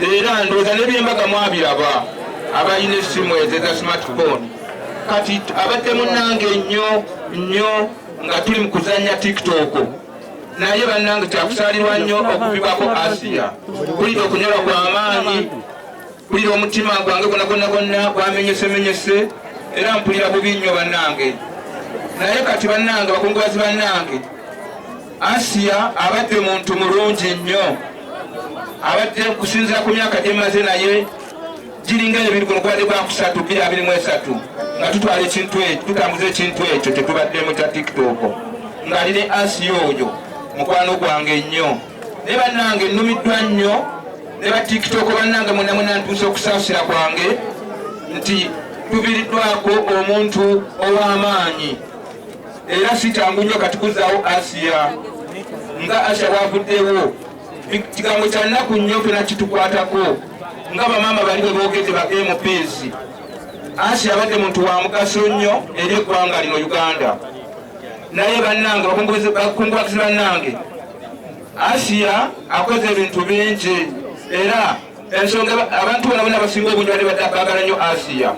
era ndowooza n'ebyembaga mwabiraba abalina essimu ezo eza smartphone. Kati abadde munnange nnyo nga tuli mu kuzannya TikTok, naye bannange kyakusaalirwa nnyo okubibwako Asia. Kulira okunyolwa kw'amaanyi, kulira omutima gwange gwonna gwamenyesemenyese, era mpulira bubi nnyo bannange. Naye kati bannange, bakungubazi bannange, Asia abadde muntu mulungi nnyo, abadde kusinzira ku myaka gyemaze naye giringa 2023 nga tutwala ekintu ekyo, tutambuza ekintu ekyo tetubaddemu kya TikTok, nga line Asia oyo mukwano gwange nnyo. Ne bannange nnumiddwa nnyo ne ba TikTok bannange mwenna ntuuse okusaasira kwange nti tubiriddwako omuntu ow'amaanyi, era si kyangu nnyo kati kuzaawo Asia. Nga Asia bwavuddewo kigambo kya nnaku nnyo fena kitukwatako, nga bamaama bali bwe boogedde ba MPs. Asia abadde muntu wa mugaso nnyo eri eggwanga lino Uganda. Naye bannange, bakungubazi bannange, Asia akoze ebintu bingi, era ensonga abantu bonna basinga obungi bali badde baagala nnyo Asia.